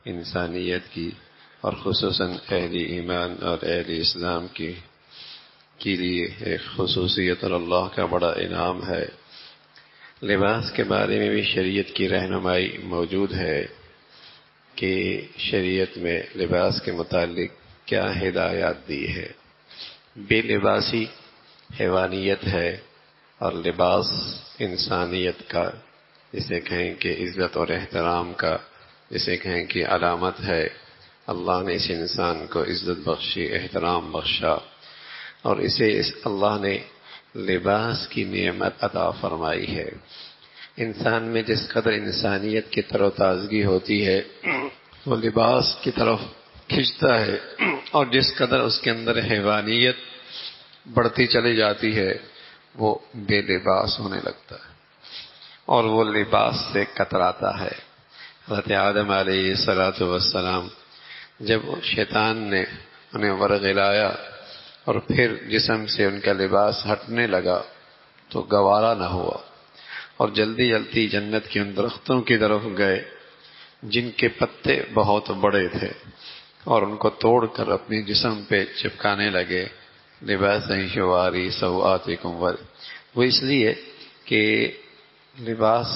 انسانیت کی اور خصوصاً اہل ایمان اور اہل اسلام کے لیے ایک خصوصیت اور اللہ کا بڑا انعام ہے۔ لباس کے بارے میں بھی شریعت کی رہنمائی موجود ہے کہ شریعت میں لباس کے متعلق کیا ہدایات دی ہے۔ بے لباسی حیوانیت ہے اور لباس انسانیت کا، جسے کہیں کہ عزت اور احترام کا، جسے کہیں کہ علامت ہے۔ اللہ نے اس انسان کو عزت بخشی، احترام بخشا، اور اسے اللہ نے لباس کی نعمت عطا فرمائی ہے۔ انسان میں جس قدر انسانیت کی تر و تازگی ہوتی ہے وہ لباس کی طرف کھنچتا ہے، اور جس قدر اس کے اندر حیوانیت بڑھتی چلی جاتی ہے وہ بے لباس ہونے لگتا ہے اور وہ لباس سے کتراتا ہے۔ حضرت آدم علیہ السلام جب شیطان نے انہیں ورغلایا اور پھر جسم سے ان کا لباس ہٹنے لگا تو گوارا نہ ہوا، اور جلدی جلدی جنت کے ان درختوں کی طرف گئے جن کے پتے بہت بڑے تھے، اور ان کو توڑ کر اپنے جسم پہ چپکانے لگے۔ لباس یواری سوآتکم، وہ اس لیے کہ لباس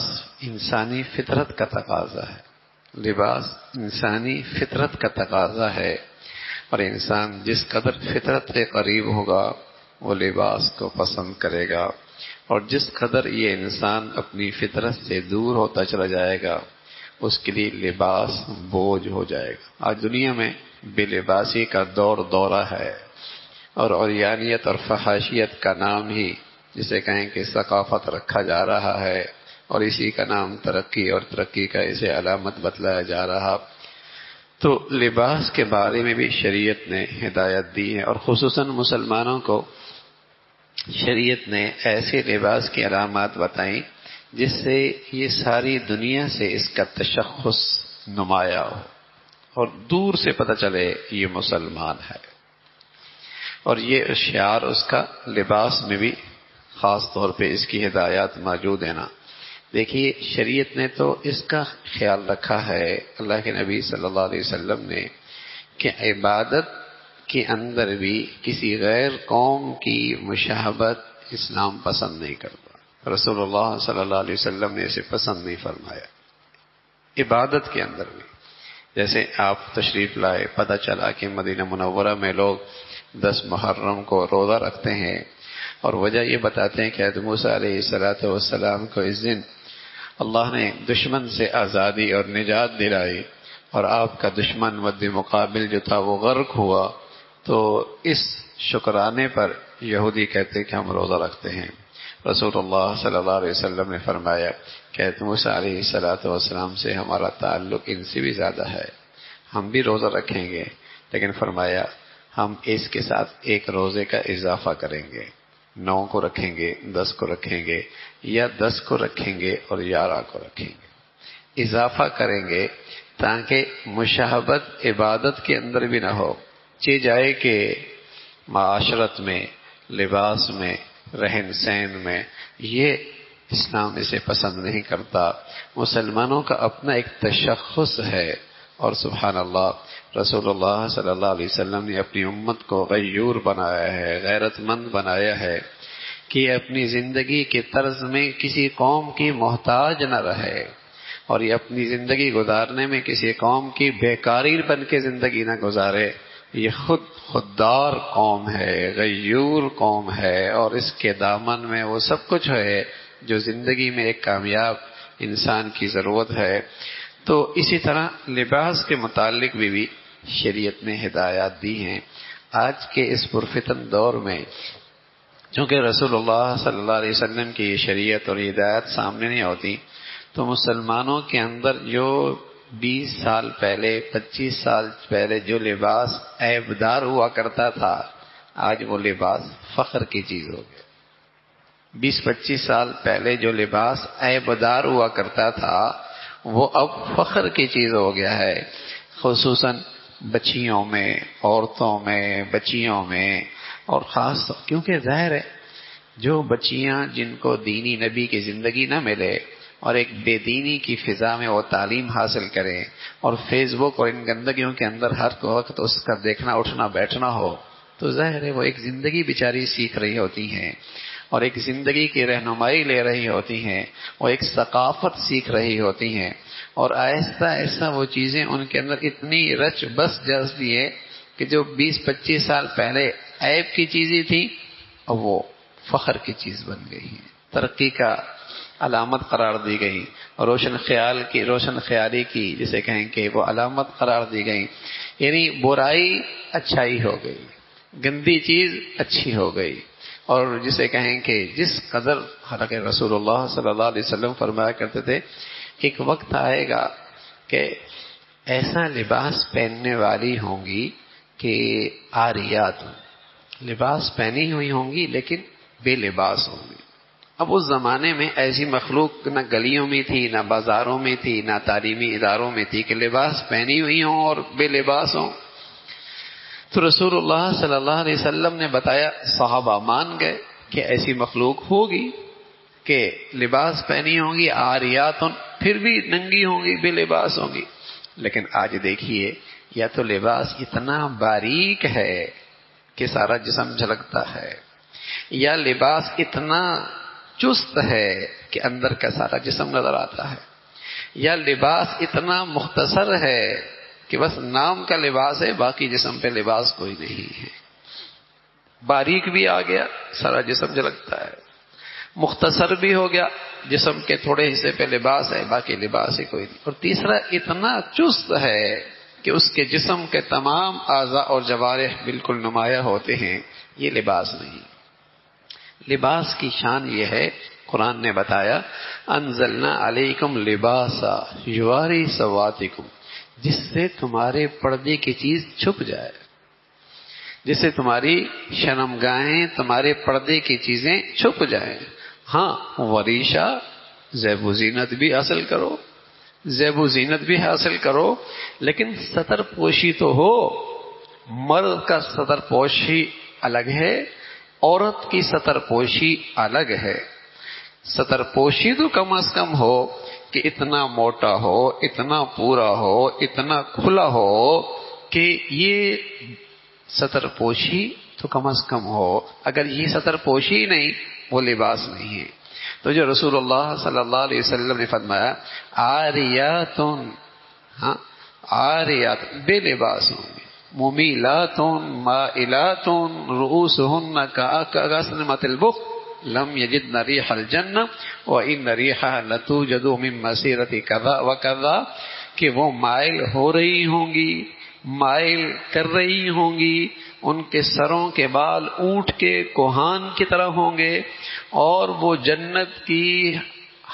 انسانی فطرت کا تقاضا ہے، لباس انسانی فطرت کا تقاضا ہے، اور انسان جس قدر فطرت کے قریب ہوگا وہ لباس کو پسند کرے گا، اور جس قدر یہ انسان اپنی فطرت سے دور ہوتا چلا جائے گا اس کے لیے لباس بوجھ ہو جائے گا۔ آج دنیا میں بے لباسی کا دورہ ہے، اور عریانیت اور فحاشیت کا نام ہی جسے کہیں کہ ثقافت رکھا جا رہا ہے، اور اسی کا نام ترقی، اور ترقی کا اسے علامت بتلایا جا رہا۔ تو لباس کے بارے میں بھی شریعت نے ہدایت دی ہے، اور خصوصاً مسلمانوں کو شریعت نے ایسے لباس کی علامات بتائیں جس سے یہ ساری دنیا سے اس کا تشخص نمایاں ہو اور دور سے پتہ چلے یہ مسلمان ہے، اور یہ شعار اس کا لباس میں بھی خاص طور پہ اس کی ہدایات موجود ہیں نا۔ دیکھیے شریعت نے تو اس کا خیال رکھا ہے، اللہ کے نبی صلی اللہ علیہ وسلم نے، کہ عبادت کے اندر بھی کسی غیر قوم کی مشابہت اسلام پسند نہیں کرتا۔ رسول اللہ صلی اللہ علیہ وسلم نے اسے پسند نہیں فرمایا۔ عبادت کے اندر بھی جیسے آپ تشریف لائے، پتہ چلا کہ مدینہ منورہ میں لوگ 10 محرم کو روزہ رکھتے ہیں، اور وجہ یہ بتاتے ہیں کہ حضرت موسیٰ علیہ السلام کو اس دن اللہ نے دشمن سے آزادی اور نجات دلائی، اور آپ کا دشمن مد مقابل جو تھا وہ غرق ہوا، تو اس شکرانے پر یہودی کہتے کہ ہم روزہ رکھتے ہیں۔ رسول اللہ صلی اللہ علیہ وسلم نے فرمایا کہ حضرت موسیٰ علیہ السلام سے ہمارا تعلق ان سے بھی زیادہ ہے، ہم بھی روزہ رکھیں گے، لیکن فرمایا ہم اس کے ساتھ ایک روزے کا اضافہ کریں گے، 9 کو رکھیں گے، 10 کو رکھیں گے، یا 10 کو رکھیں گے اور 11 کو رکھیں گے، اضافہ کریں گے تاکہ مشابہت عبادت کے اندر بھی نہ ہو۔ جائے کہ معاشرت میں، لباس میں، رہن سہن میں، یہ اسلام اسے پسند نہیں کرتا۔ مسلمانوں کا اپنا ایک تشخص ہے، اور سبحان اللہ رسول اللہ صلی اللہ علیہ وسلم نے اپنی امت کو غیور بنایا ہے، غیرت مند بنایا ہے کہ اپنی زندگی کے طرز میں کسی قوم کی محتاج نہ رہے، اور یہ اپنی زندگی گزارنے میں کسی قوم کی بیکاری بن کے زندگی نہ گزارے۔ یہ خوددار قوم ہے، غیور قوم ہے، اور اس کے دامن میں وہ سب کچھ ہے جو زندگی میں ایک کامیاب انسان کی ضرورت ہے۔ تو اسی طرح لباس کے متعلق بھی شریعت نے ہدایات دی ہیں۔ آج کے اس پرفتن دور میں چونکہ رسول اللہ صلی اللہ علیہ وسلم کی شریعت اور ہدایت سامنے نہیں ہوتی، تو مسلمانوں کے اندر جو 20 سال پہلے، 25 سال پہلے جو لباس عیبدار ہوا کرتا تھا، آج وہ لباس فخر کی چیز ہو گیا۔ 20-25 سال پہلے جو لباس عیبدار ہوا کرتا تھا وہ اب فخر کی چیز ہو گیا ہے، خصوصاً بچیوں میں، عورتوں میں، بچیوں میں، اور خاص کیونکہ ظاہر ہے جو بچیاں جن کو دینی نبی کی زندگی نہ ملے اور ایک بے دینی کی فضا میں وہ تعلیم حاصل کریں اور فیس بک اور ان گندگیوں کے اندر ہر وقت اس کا دیکھنا اٹھنا بیٹھنا ہو، تو ظاہر ہے وہ ایک زندگی بیچاری سیکھ رہی ہوتی ہیں اور ایک زندگی کی رہنمائی لے رہی ہوتی ہیں، وہ ایک ثقافت سیکھ رہی ہوتی ہیں، اور آہستہ آہستہ وہ چیزیں ان کے اندر اتنی رچ بس جذبی ہے کہ جو 20-25 سال پہلے عیب کی چیزیں تھی اب وہ فخر کی چیز بن گئی ہے، ترقی کا علامت قرار دی گئی، روشن خیالی کی جسے کہیں کہ وہ علامت قرار دی گئی، یعنی برائی اچھائی ہو گئی، گندی چیز اچھی ہو گئی، اور جسے کہیں کہ جس قدر حالانکہ رسول اللہ صلی اللہ علیہ وسلم فرمایا کرتے تھے کہ ایک وقت آئے گا کہ ایسا لباس پہننے والی ہوں گی کہ عاریات لباس پہنی ہوئی ہوں گی لیکن بے لباس ہوں گی۔ اب اس زمانے میں ایسی مخلوق نہ گلیوں میں تھی، نہ بازاروں میں تھی، نہ تعلیمی اداروں میں تھی کہ لباس پہنی ہوئی ہوں اور بے لباس ہوں۔ تو رسول اللہ صلی اللہ علیہ وسلم نے بتایا، صحابہ مان گئے کہ ایسی مخلوق ہوگی کہ لباس پہنی ہوں گی عاریات، پھر بھی ننگی ہوں گی، بے لباس ہوں گی۔ لیکن آج دیکھیے، یا تو لباس اتنا باریک ہے کہ سارا جسم جھلکتا ہے، یا لباس اتنا چست ہے کہ اندر کا سارا جسم نظر آتا ہے، یا لباس اتنا مختصر ہے کہ بس نام کا لباس ہے، باقی جسم پہ لباس کوئی نہیں ہے۔ باریک بھی آ گیا، سارا جسم جھلکتا ہے، مختصر بھی ہو گیا، جسم کے تھوڑے حصے پہ لباس ہے، باقی لباس ہی کوئی نہیں، اور تیسرا اتنا چست ہے کہ اس کے جسم کے تمام اعضاء اور جوارح بالکل نمایاں ہوتے ہیں، یہ لباس نہیں۔ لباس کی شان یہ ہے، قرآن نے بتایا انزلنا علیکم لباسا یواری سواتکم، جس سے تمہارے پردے کی چیز چھپ جائے، جس سے تمہاری شرمگاہیں، تمہارے پردے کی چیزیں چھپ جائیں۔ ہاں وریشہ زیب و زینت بھی حاصل کرو، زیب و زینت بھی حاصل کرو، لیکن ستر پوشی تو ہو۔ مرد کا ستر پوشی الگ ہے، عورت کی ستر پوشی الگ ہے۔ ستر پوشی تو کم از کم ہو کہ اتنا موٹا ہو، اتنا پورا ہو، اتنا کھلا ہو کہ یہ ستر پوشی تو کم از کم ہو۔ اگر یہ ستر پوشی نہیں، وہ لباس نہیں ہے۔ تو جو رسول اللہ صلی اللہ علیہ وسلم نے فرمایا عاریاتن، ہاں عاریات بے لباس ہوں گے، ممیلاتن مائلاتن رؤوسہن کأسنمۃ البخت لم یجدن ریح الجنہ وان ریحها لتوجد من مسیرۃ کذا وکذا، کہ وہ مائل ہو رہی ہوں گی، مائل کر رہی ہوں گی، ان کے سروں کے بال اونٹ کے کوہان کی طرح ہوں گے، اور وہ جنت کی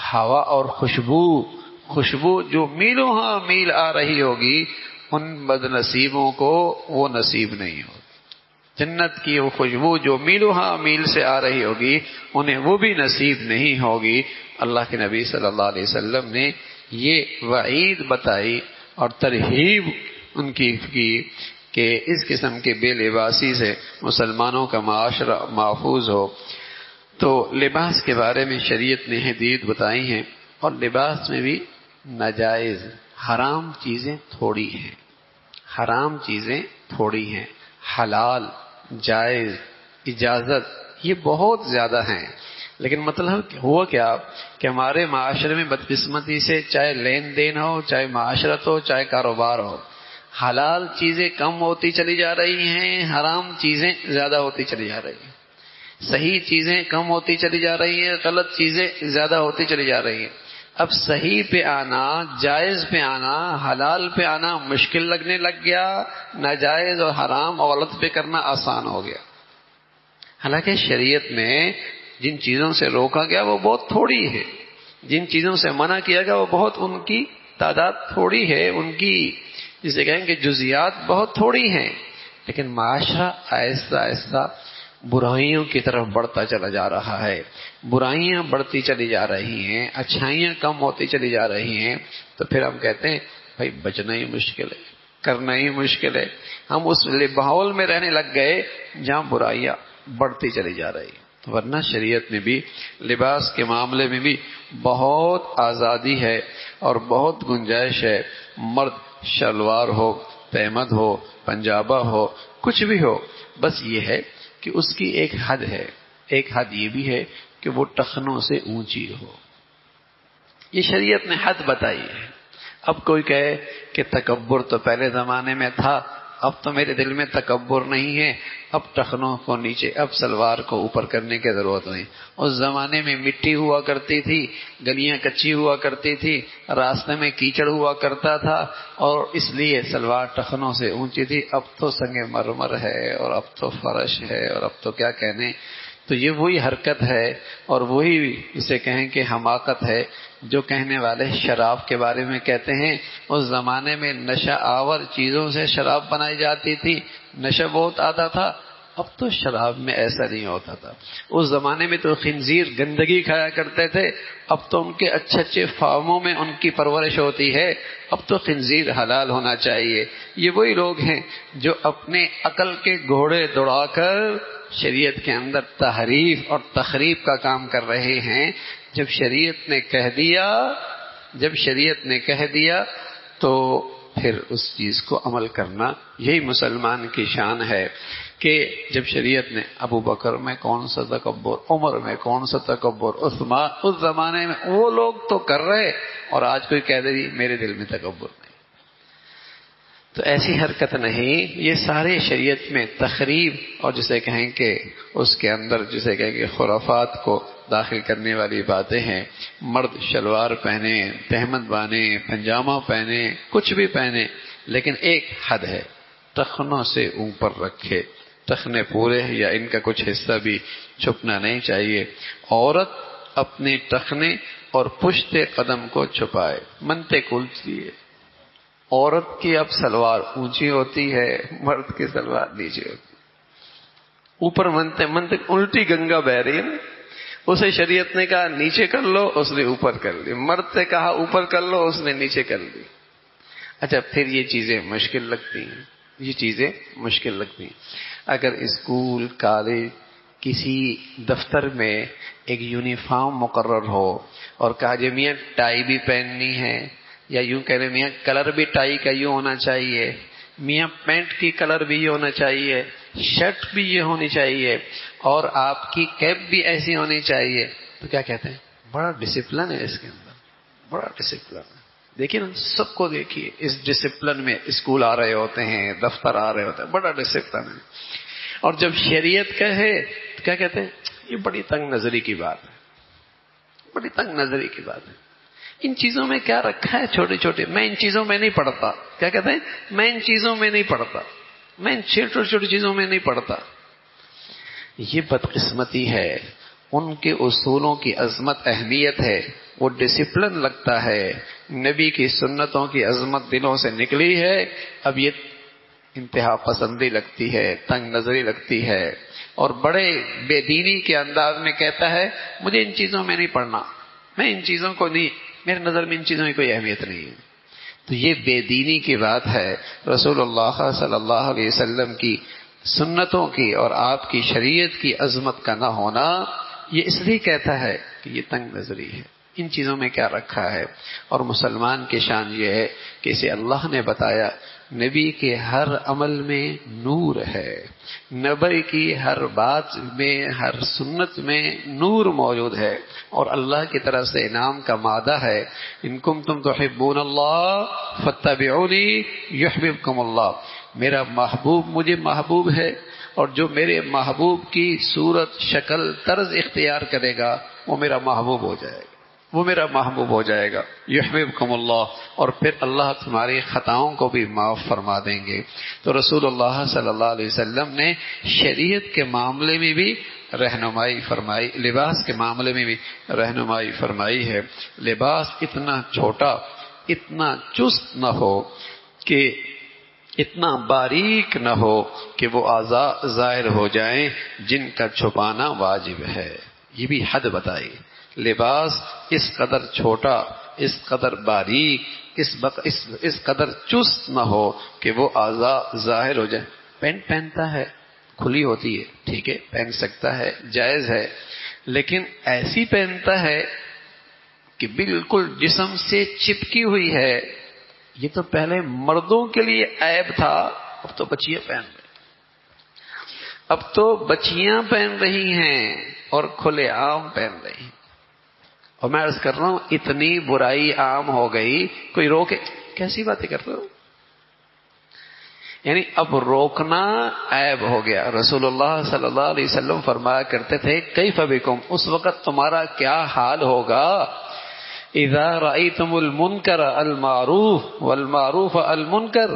ہوا اور خوشبو جو میلوں ہاں میل آ رہی ہوگی، ان بد نصیبوں کو وہ نصیب نہیں ہوگی۔ جنت کی وہ خوشبو جو میلوں ہاں میل سے آ رہی ہوگی، انہیں وہ بھی نصیب نہیں ہوگی۔ اللہ کے نبی صلی اللہ علیہ وسلم نے یہ وعید بتائی اور ترہیب ان کی کہ اس قسم کے بے لباسی سے مسلمانوں کا معاشرہ محفوظ ہو۔ تو لباس کے بارے میں شریعت نے حدود بتائی ہیں، اور لباس میں بھی ناجائز حرام چیزیں تھوڑی ہیں، حرام چیزیں تھوڑی ہیں، حلال جائز اجازت یہ بہت زیادہ ہیں۔ لیکن مطلب ہوا کیا کہ ہمارے معاشرے میں بدقسمتی سے چاہے لین دین ہو، چاہے معاشرت ہو، چاہے کاروبار ہو، حلال چیزیں کم ہوتی چلی جا رہی ہیں، حرام چیزیں زیادہ ہوتی چلی جا رہی ہیں، صحیح چیزیں کم ہوتی چلی جا رہی ہیں، غلط چیزیں زیادہ ہوتی چلی جا رہی ہیں۔ اب صحیح پہ آنا، جائز پہ آنا، حلال پہ آنا مشکل لگنے لگ گیا، ناجائز اور حرام اور غلط پہ کرنا آسان ہو گیا۔ حالانکہ شریعت میں جن چیزوں سے روکا گیا وہ بہت تھوڑی ہے، جن چیزوں سے منع کیا گیا وہ بہت، ان کی تعداد تھوڑی ہے، ان کی جسے کہیں کہ جزیات بہت تھوڑی ہیں، لیکن معاشرہ آہستہ آہستہ برائیوں کی طرف بڑھتا چلا جا رہا ہے، برائیاں بڑھتی چلی جا رہی ہیں، اچھائیاں کم ہوتی چلی جا رہی ہیں۔ تو پھر ہم کہتے ہیں بھائی بچنا ہی مشکل ہے، کرنا ہی مشکل ہے۔ ہم اس ماحول میں رہنے لگ گئے جہاں برائیاں بڑھتی چلی جا رہی ہیں۔ ورنہ شریعت میں بھی لباس کے معاملے میں بھی بہت آزادی ہے اور بہت گنجائش ہے. مرد شلوار ہو، تہمد ہو، پنجابہ ہو، کچھ بھی ہو، بس یہ ہے کہ اس کی ایک حد ہے. ایک حد یہ بھی ہے کہ وہ ٹخنوں سے اونچی ہو. یہ شریعت نے حد بتائی ہے. اب کوئی کہے کہ تکبر تو پہلے زمانے میں تھا، اب تو میرے دل میں تکبر نہیں ہے، اب ٹخنوں کو نیچے، اب سلوار کو اوپر کرنے کی ضرورت نہیں. اس زمانے میں مٹی ہوا کرتی تھی، گلیاں کچی ہوا کرتی تھی، راستے میں کیچڑ ہوا کرتا تھا، اور اس لیے سلوار ٹخنوں سے اونچی تھی. اب تو سنگ مرمر ہے، اور اب تو فرش ہے، اور اب تو کیا کہنے. تو یہ وہی حرکت ہے اور وہی اسے کہیں کہ حماقت ہے جو کہنے والے شراب کے بارے میں کہتے ہیں. اس زمانے میں نشہ آور چیزوں سے شراب بنائی جاتی تھی، نشہ بہت آتا تھا. اب تو شراب میں ایسا نہیں ہوتا تھا. اس زمانے میں تو خنزیر گندگی کھایا کرتے تھے، اب تو ان کے اچھے اچھے فارموں میں ان کی پرورش ہوتی ہے. اب تو خنزیر حلال ہونا چاہیے. یہ وہی لوگ ہیں جو اپنے عقل کے گھوڑے دوڑا کر شریعت کے اندر تحریف اور تخریب کا کام کر رہے ہیں. جب شریعت نے کہہ دیا تو پھر اس چیز کو عمل کرنا، یہی مسلمان کی شان ہے. کہ جب شریعت نے ابو بکر میں کون سا تکبر، عمر میں کون سا تکبر، عثمان، اس زمانے میں وہ لوگ تو کر رہے، اور آج کوئی کہہ دے میرے دل میں تکبر نہیں. تو ایسی حرکت نہیں. یہ سارے شریعت میں تخریب اور جسے کہیں کہ اس کے اندر جسے کہیں کہ خرافات کو داخل کرنے والی باتیں ہیں. مرد شلوار پہنے، تہمد بانے، پنجامہ پہنے، کچھ بھی پہنے، لیکن ایک حد ہے، ٹخنوں سے اوپر رکھے. ٹخنے پورے یا ان کا کچھ حصہ بھی چھپنا نہیں چاہیے. عورت اپنے ٹخنے اور پشت قدم کو چھپائے. منتے کلتی ہے. عورت کی اب سلوار اونچی ہوتی ہے، مرد کی سلوار نیچے ہوتی ہے. اوپر منتے الٹی گنگا بہ رہی ہے. اسے شریعت نے کہا نیچے کر لو، اس نے اوپر کر لی. مرد سے کہا اوپر کر لو، اس نے نیچے کر لی. اچھا، پھر یہ چیزیں مشکل لگتی ہیں. اگر اسکول، کالج، کسی دفتر میں ایک یونیفارم مقرر ہو اور کہا جی میاں ٹائی بھی پہننی ہے، یا یوں کہہ رہے میاں کلر بھی ٹائی کا یوں ہونا چاہیے، میاں پینٹ کی کلر بھی یہ ہونا چاہیے، شرٹ بھی یہ ہونی چاہیے، اور آپ کی کیپ بھی ایسی ہونی چاہیے، تو کیا کہتے ہیں؟ بڑا ڈسپلن ہے اس کے اندر، بڑا ڈسپلن ہے. دیکھیے نا، سب کو دیکھیے اس ڈسپلن میں اسکول آ رہے ہوتے ہیں، دفتر آ رہے ہوتے ہیں، بڑا ڈسپلن ہے. اور جب شریعت کہے تو کیا کہتے ہیں؟ یہ بڑی تنگ نظری کی بات ہے، بڑی تنگ نظری کی بات ہے. ان چیزوں میں کیا رکھا ہے چھوٹے چھوٹے؟ میں ان چیزوں میں نہیں پڑھتا. کیا کہتے ہیں؟ میں ان چیزوں میں نہیں پڑھتا، میں ان چھوٹی چھوٹی چیزوں میں نہیں پڑھتا. یہ بدقسمتی ہے. ان کے اصولوں کی عظمت، اہمیت ہے، وہ ڈسپلن لگتا ہے. نبی کی سنتوں کی عظمت دلوں سے نکلی ہے. اب یہ انتہا پسندی لگتی ہے، تنگ نظری لگتی ہے، اور بڑے بے دینی کے انداز میں کہتا ہے مجھے ان چیزوں میں نہیں پڑھنا، میں ان چیزوں کو نہیں، میرے نظر میں ان چیزوں کی کوئی اہمیت نہیں ہے. تو یہ بے دینی کی بات ہے. رسول اللہ صلی اللہ علیہ وسلم کی سنتوں کی اور آپ کی شریعت کی عظمت کا نہ ہونا، یہ اس لیے کہتا ہے کہ یہ تنگ نظری ہے. ان چیزوں میں کیا رکھا ہے؟ اور مسلمان کی شان یہ ہے کہ اسے اللہ نے بتایا نبی کے ہر عمل میں نور ہے، نبی کی ہر بات میں، ہر سنت میں نور موجود ہے، اور اللہ کی طرف سے انعام کا مادہ ہے. ان کنتم تحبون اللہ فاتبعونی یحببکم اللہ. میرا محبوب مجھے محبوب ہے، اور جو میرے محبوب کی صورت، شکل، طرز اختیار کرے گا وہ میرا محبوب ہو جائے گا، وہ میرا محبوب ہو جائے گا. یحببکم اللہ، اور پھر اللہ تمہاری خطاؤں کو بھی معاف فرما دیں گے. تو رسول اللہ صلی اللہ علیہ وسلم نے شریعت کے معاملے میں بھی رہنمائی فرمائی، لباس کے معاملے میں بھی رہنمائی فرمائی ہے. لباس اتنا چھوٹا، اتنا چست نہ ہو، کہ اتنا باریک نہ ہو کہ وہ اعضاء ظاہر ہو جائیں جن کا چھپانا واجب ہے. یہ بھی حد بتائی. لباس اس قدر چھوٹا، اس قدر باریک، اس قدر چست نہ ہو کہ وہ اعضاء ظاہر ہو جائیں. پینٹ پہنتا ہے، کھلی ہوتی ہے، ٹھیک ہے، پہن سکتا ہے، جائز ہے، لیکن ایسی پہنتا ہے کہ بالکل جسم سے چپکی ہوئی ہے، یہ تو پہلے مردوں کے لیے عیب تھا، اب تو بچیاں پہن رہی، اب تو بچیاں پہن رہی ہیں اور کھلے عام پہن رہی ہیں. اور میں عرض کر رہا ہوں اتنی برائی عام ہو گئی، کوئی روکے؟ کیسی باتیں کر رہے ہو؟ یعنی اب روکنا عیب ہو گیا. رسول اللہ صلی اللہ علیہ وسلم فرمایا کرتے تھے کیف بکم، اس وقت تمہارا کیا حال ہوگا، اذا رأیتم المنکر المعروف والمعروف المنکر،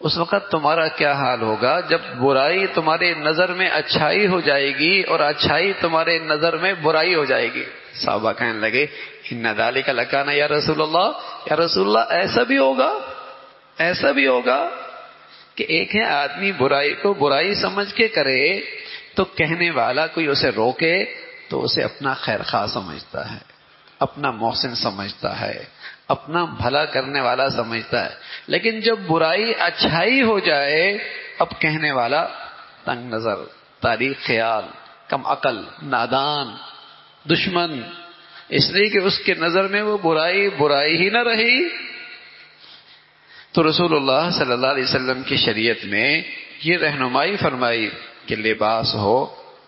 اس وقت تمہارا کیا حال ہوگا جب برائی تمہارے نظر میں اچھائی ہو جائے گی اور اچھائی تمہارے نظر میں برائی ہو جائے گی. صحابہ کہنے لگے ان ذالک لکان یا رسول اللہ، یا رسول اللہ ایسا بھی ہوگا، ایسا بھی ہوگا کہ ایک ہے آدمی برائی کو برائی سمجھ کے کرے تو کہنے والا کوئی اسے روکے تو اسے اپنا خیر خواہ سمجھتا ہے، اپنا محسن سمجھتا ہے، اپنا بھلا کرنے والا سمجھتا ہے. لیکن جب برائی اچھائی ہو جائے اب کہنے والا تنگ نظر، تاریخ خیال، کم عقل، نادان، دشمن، اس لیے کہ اس کے نظر میں وہ برائی ہی نہ رہی. تو رسول اللہ صلی اللہ علیہ وسلم کی شریعت میں یہ رہنمائی فرمائی کہ لباس ہو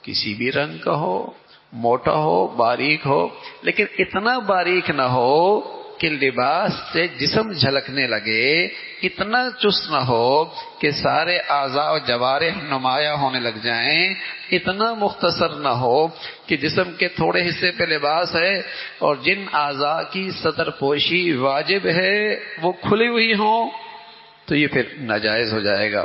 کسی بھی رنگ کا ہو، موٹا ہو، باریک ہو، لیکن اتنا باریک نہ ہو کہ لباس سے جسم جھلکنے لگے، اتنا چست نہ ہو کہ سارے اعضاء و جوارح نمایاں ہونے لگ جائیں، اتنا مختصر نہ ہو کہ جسم کے تھوڑے حصے پہ لباس ہے اور جن اعضاء کی سطر پوشی واجب ہے وہ کھلی ہوئی ہوں تو یہ پھر ناجائز ہو جائے گا.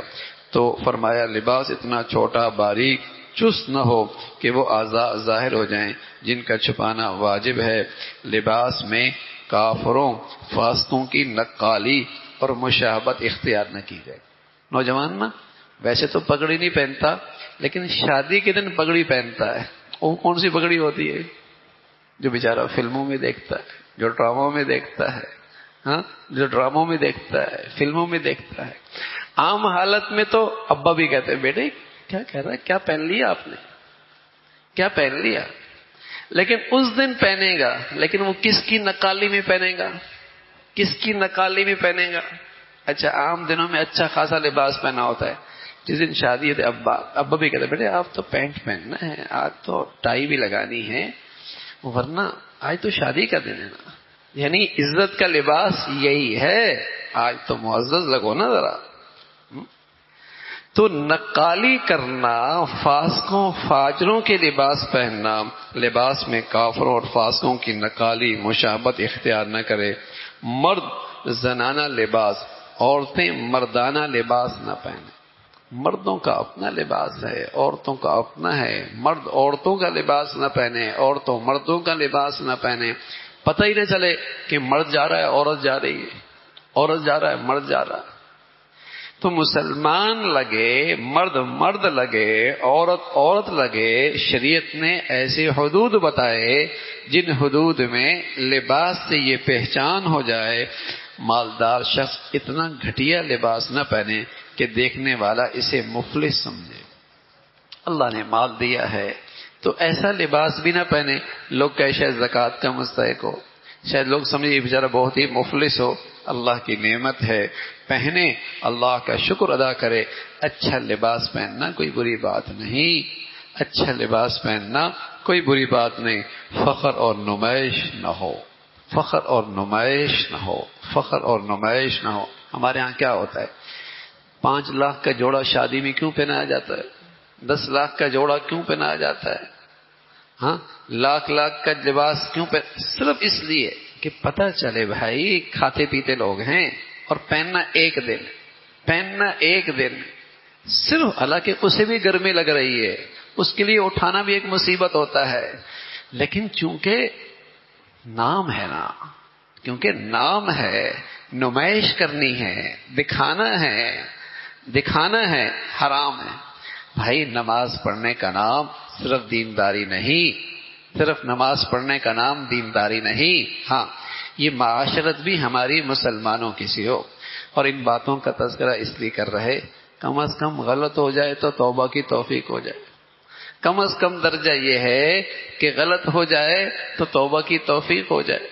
تو فرمایا لباس اتنا چھوٹا باریک چست نہ ہو کہ وہ اعضاء ظاہر ہو جائیں جن کا چھپانا واجب ہے. لباس میں کافروں فاسقوں کی نقالی اور مشابہت اختیار نہ کی جائے. نوجوان نا ویسے تو پگڑی نہیں پہنتا لیکن شادی کے دن پگڑی پہنتا ہے. وہ کون سی پگڑی ہوتی ہے؟ جو بیچارہ فلموں میں دیکھتا ہے، جو ڈراموں میں دیکھتا ہے، ہاں جو ڈراموں میں دیکھتا ہے، فلموں میں دیکھتا ہے. عام حالت میں تو ابا بھی کہتے ہیں بیٹے کیا کہہ رہا ہے، کیا پہن لیا آپ نے، کیا پہن لیا، لیکن اس دن پہنے گا. لیکن وہ کس کی نقالی میں پہنے گا، کس کی نقالی میں پہنے گا؟ اچھا عام دنوں میں اچھا خاصا لباس پہنا ہوتا ہے، جس دن شادی ہوتی ہے ابا بھی کہتے بیٹے آپ تو پینٹ پہننا ہے، آج تو ٹائی بھی لگانی ہے، ورنہ آج تو شادی کا دن ہے نا. یعنی عزت کا لباس یہی ہے، آج تو معزز لگو نا ذرا. تو نقالی کرنا، فاسقوں فاجروں کے لباس پہننا، لباس میں کافروں اور فاسقوں کی نقالی مشابہت اختیار نہ کرے. مرد زنانہ لباس، عورتیں مردانہ لباس نہ پہنیں. مردوں کا اپنا لباس ہے، عورتوں کا اپنا ہے. مرد عورتوں کا لباس نہ پہنے، عورتوں مردوں کا لباس نہ پہنے. پتہ ہی نہ چلے کہ مرد جا رہا ہے عورت جا رہی ہے، عورت جا رہا ہے مرد جا رہا ہے. تو مسلمان لگے، مرد لگے، عورت لگے. شریعت نے ایسے حدود بتائے جن حدود میں لباس سے یہ پہچان ہو جائے مالدار شخص اتنا گھٹیا لباس نہ پہنے کہ دیکھنے والا اسے مفلس سمجھے. اللہ نے مال دیا ہے تو ایسا لباس بھی نہ پہنے لوگ کہ شاید زکوٰۃ کا مستحق ہو، شاید لوگ سمجھے یہ بیچارہ بہت ہی مفلس ہو. اللہ کی نعمت ہے، پہنے، اللہ کا شکر ادا کرے. اچھا لباس پہننا کوئی بری بات نہیں، اچھا لباس پہننا کوئی بری بات نہیں. فخر اور نمائش نہ ہو، فخر اور نمائش نہ ہو، فخر اور نمائش نہ ہو. ہمارے ہاں کیا ہوتا ہے، 5 لاکھ کا جوڑا شادی میں کیوں پہنایا جاتا ہے، 10 لاکھ کا جوڑا کیوں پہنایا جاتا ہے، ہاں لاکھ کا لباس کیوں صرف اس لیے کہ پتہ چلے بھائی کھاتے پیتے لوگ ہیں اور پہننا ایک دن صرف. حالانکہ اسے بھی گرمی لگ رہی ہے، اس کے لیے اٹھانا بھی ایک مصیبت ہوتا ہے، لیکن چونکہ نام ہے نا، کیونکہ نام ہے، نمائش کرنی ہے، دکھانا ہے، حرام ہے. بھائی نماز پڑھنے کا نام صرف دینداری نہیں، صرف نماز پڑھنے کا نام دینداری نہیں. ہاں یہ معاشرت بھی ہماری مسلمانوں کی سی ہو. اور ان باتوں کا تذکرہ اس لیے کر رہے کم از کم غلط ہو جائے تو توبہ کی توفیق ہو جائے. کم از کم درجہ یہ ہے کہ غلط ہو جائے تو توبہ کی توفیق ہو جائے.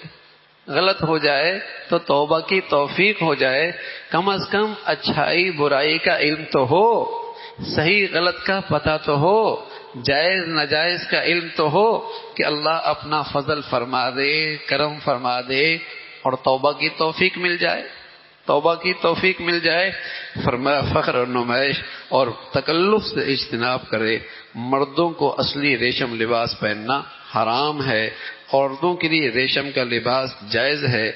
غلط ہو جائے تو توبہ کی توفیق ہو جائے. کم از کم اچھائی برائی کا علم تو ہو، صحیح غلط کا پتہ تو ہو، جائز ناجائز کا علم تو ہو کہ اللہ اپنا فضل فرما دے، کرم فرما دے اور توبہ کی توفیق مل جائے. توبہ کی توفیق مل جائے. فرمایا فخر اور نمائش اور تکلف سے اجتناب کرے. مردوں کو اصلی ریشم لباس پہننا حرام ہے، عورتوں کے لیے ریشم کا لباس جائز ہے.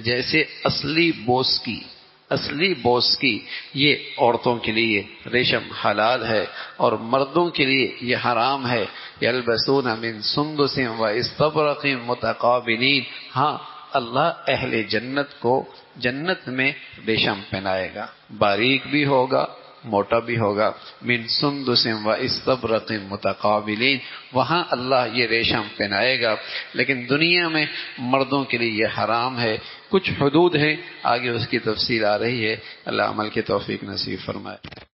جیسے اصلی بوس کی یہ عورتوں کے لیے ریشم حلال ہے اور مردوں کے لیے یہ حرام ہے. یلبسون من سندس و استبرق متقابلین. ہاں اللہ اہل جنت کو جنت میں ریشم پہنائے گا، باریک بھی ہوگا موٹا بھی ہوگا. من سندس و استبرق متقابلین، وہاں اللہ یہ ریشم پہنائے گا. لیکن دنیا میں مردوں کے لیے یہ حرام ہے. کچھ حدود ہیں، آگے اس کی تفصیل آ رہی ہے. اللہ عمل کی توفیق نصیب فرمائے.